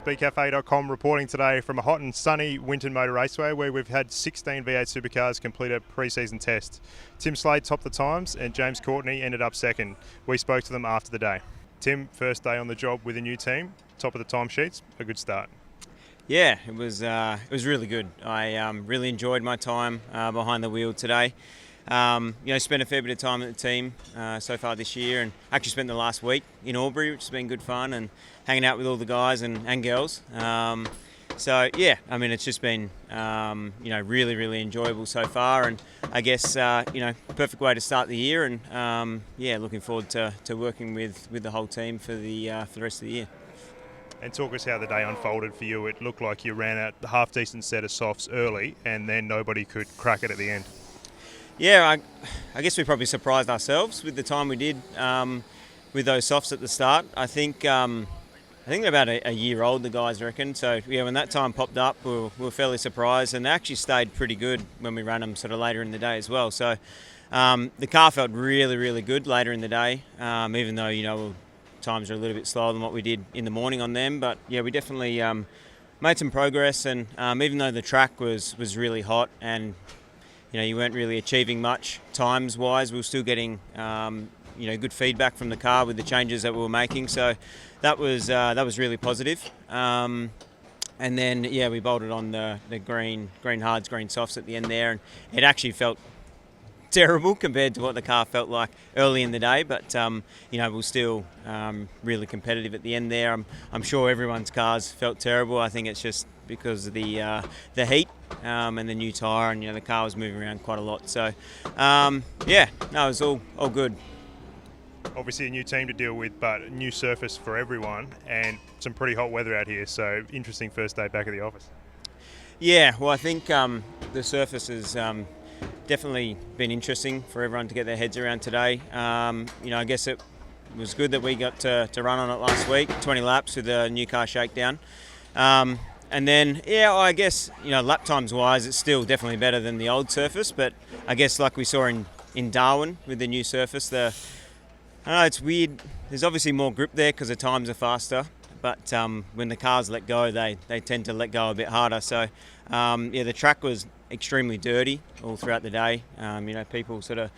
Speedcafe.com reporting today from a hot and sunny Winton Motor Raceway where we've had 16 V8 Supercars complete a pre-season test. Tim Slade topped the times and James Courtney ended up second. We spoke to them after the day. Tim, first day on the job with a new team, top of the timesheets, a good start. Yeah, it was really good. I really enjoyed my time behind the wheel today. Spent a fair bit of time at the team so far this year, and actually spent the last week in Albury, which has been good fun, and hanging out with all the guys and girls. It's just been really enjoyable so far, and I guess perfect way to start the year, and looking forward to working with the whole team for the rest of the year. And talk us how the day unfolded for you. It looked like you ran out a half-decent set of softs early and then nobody could crack it at the end. Yeah, I guess we probably surprised ourselves with the time we did with those softs at the start. I think they're about a year old, the guys reckon. So yeah, when that time popped up, we were fairly surprised, and they actually stayed pretty good when we ran them sort of later in the day as well. So the car felt really good later in the day, even though times are a little bit slower than what we did in the morning on them. But yeah, we definitely made some progress, and even though the track was really hot and you weren't really achieving much times-wise, we were still getting good feedback from the car with the changes that we were making. So that was really positive. And then we bolted on the green hards, green softs at the end there, and it actually felt terrible compared to what the car felt like early in the day, but we were still really competitive at the end there. I'm sure everyone's cars felt terrible. I think it's just because of the heat and the new tyre, and the car was moving around quite a lot. So it was all good. Obviously a new team to deal with, but a new surface for everyone and some pretty hot weather out here, so interesting first day back at the office. Yeah, well, I think the surface has definitely been interesting for everyone to get their heads around today. I guess it was good that we got to run on it last week, 20 laps with a new car shakedown. And then, I guess, lap times wise, it's still definitely better than the old surface, but I guess like we saw in Darwin with the new surface, it's weird. There's obviously more grip there because the times are faster, but when the cars let go, they tend to let go a bit harder. So, the track was extremely dirty all throughout the day. People sort of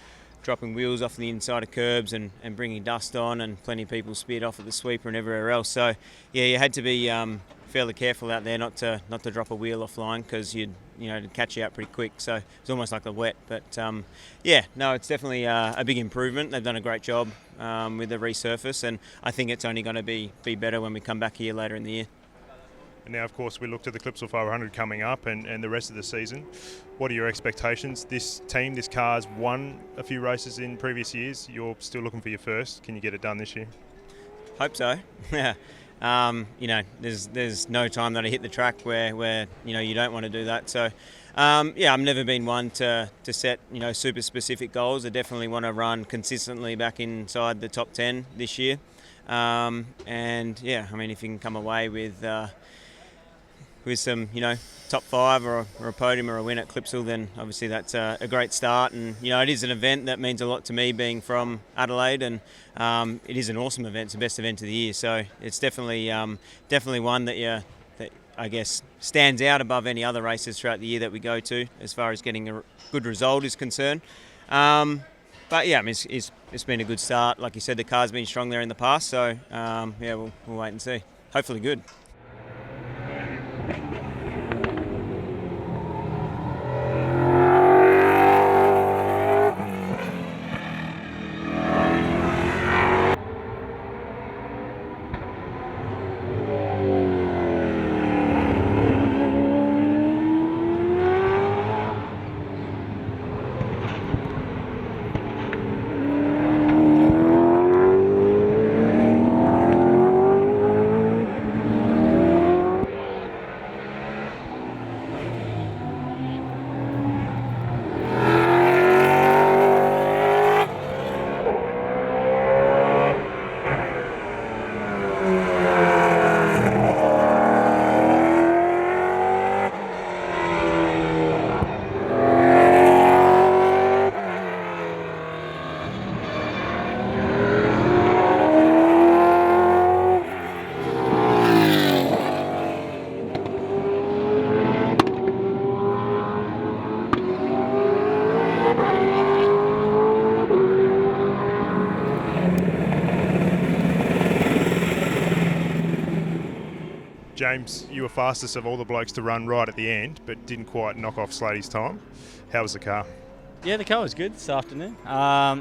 dropping wheels off the inside of curbs and bringing dust on, and plenty of people speared off at the sweeper and everywhere else. So, you had to be fairly careful out there not to drop a wheel offline, because it'd catch you out pretty quick. So it's almost like the wet. But it's definitely a big improvement. They've done a great job with the resurface, and I think it's only going to be better when we come back here later in the year. And now, of course, we look to the Clipsal 500 coming up and the rest of the season. What are your expectations? This team, this car's won a few races in previous years. You're still looking for your first. Can you get it done this year? Hope so. Yeah. There's no time that I hit the track where you don't want to do that. So, I've never been one to set super specific goals. I definitely want to run consistently back inside the top 10 this year. If you can come away with some top 5 or a podium or a win at Clipsal, then obviously that's a great start. And it is an event that means a lot to me, being from Adelaide, and it is an awesome event. It's the best event of the year, so it's definitely one that I guess stands out above any other races throughout the year that we go to, as far as getting a good result is concerned. It's been a good start. Like you said, the car's been strong there in the past, so we'll wait and see. Hopefully good. James, you were fastest of all the blokes to run right at the end, but didn't quite knock off Slade's time. How was the car? Yeah, the car was good this afternoon.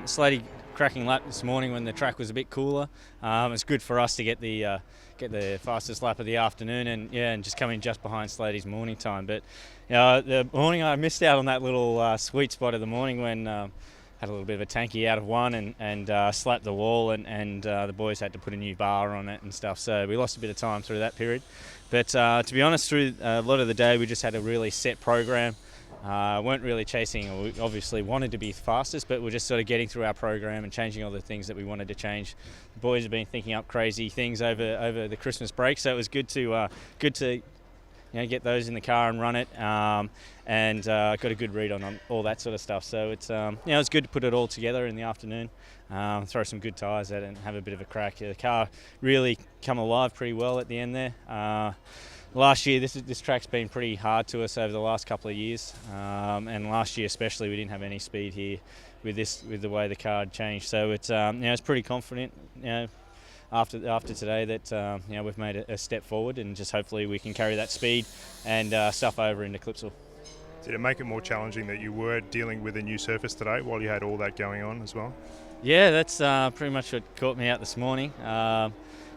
Slade cracking lap this morning when the track was a bit cooler. It's good for us to get the fastest lap of the afternoon, and just coming just behind Slade's morning time. But the morning I missed out on that little sweet spot of the morning when had a little bit of a tanky out of one and slapped the wall, and the boys had to put a new bar on it and stuff. So we lost a bit of time through that period. But to be honest, through a lot of the day we just had a really set program. Weren't really chasing, we obviously wanted to be fastest, but we're just sort of getting through our program and changing all the things that we wanted to change. The boys have been thinking up crazy things over the Christmas break, so it was good to get those in the car and run it, and got a good read on all that sort of stuff. So it's it was good to put it all together in the afternoon, throw some good tyres at it and have a bit of a crack. The car really come alive pretty well at the end there. Last year, this track's been pretty hard to us over the last couple of years, and last year especially, we didn't have any speed here with the way the car had changed. So it's it's pretty confident after today that we've made a step forward, and just hopefully we can carry that speed and stuff over into Clipsal. Did it make it more challenging that you were dealing with a new surface today while you had all that going on as well? Yeah, that's pretty much what caught me out this morning.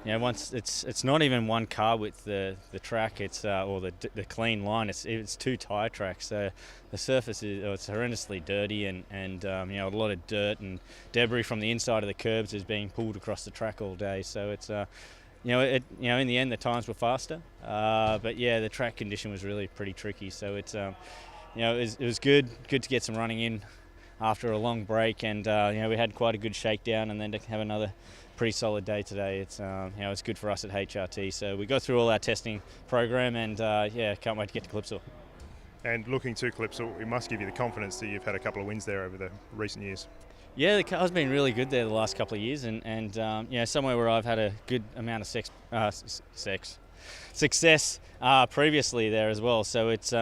Once it's not even one car with the track, it's or the clean line. It's two tyre tracks, so the surface it's horrendously dirty, and a lot of dirt and debris from the inside of the curbs is being pulled across the track all day. So it's in the end the times were faster, but yeah, the track condition was really pretty tricky. So it's it was good to get some running in after a long break, and we had quite a good shakedown, and then to have another pretty solid day today. It's good for us at HRT. So we got through all our testing program, and can't wait to get to Clipsal. And looking to Clipsal, it must give you the confidence that you've had a couple of wins there over the recent years. Yeah, the car's been really good there the last couple of years, and somewhere where I've had a good amount of success previously there as well. So it's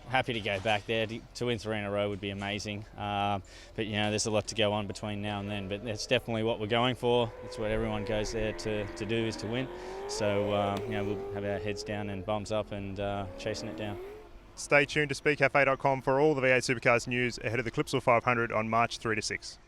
happy to go back there. To win 3 in a row would be amazing. But there's a lot to go on between now and then. But that's definitely what we're going for. It's what everyone goes there to do, is to win. So we'll have our heads down and bums up and chasing it down. Stay tuned to speedcafe.com for all the V8 Supercars news ahead of the Clipsal 500 on March 3 to 6.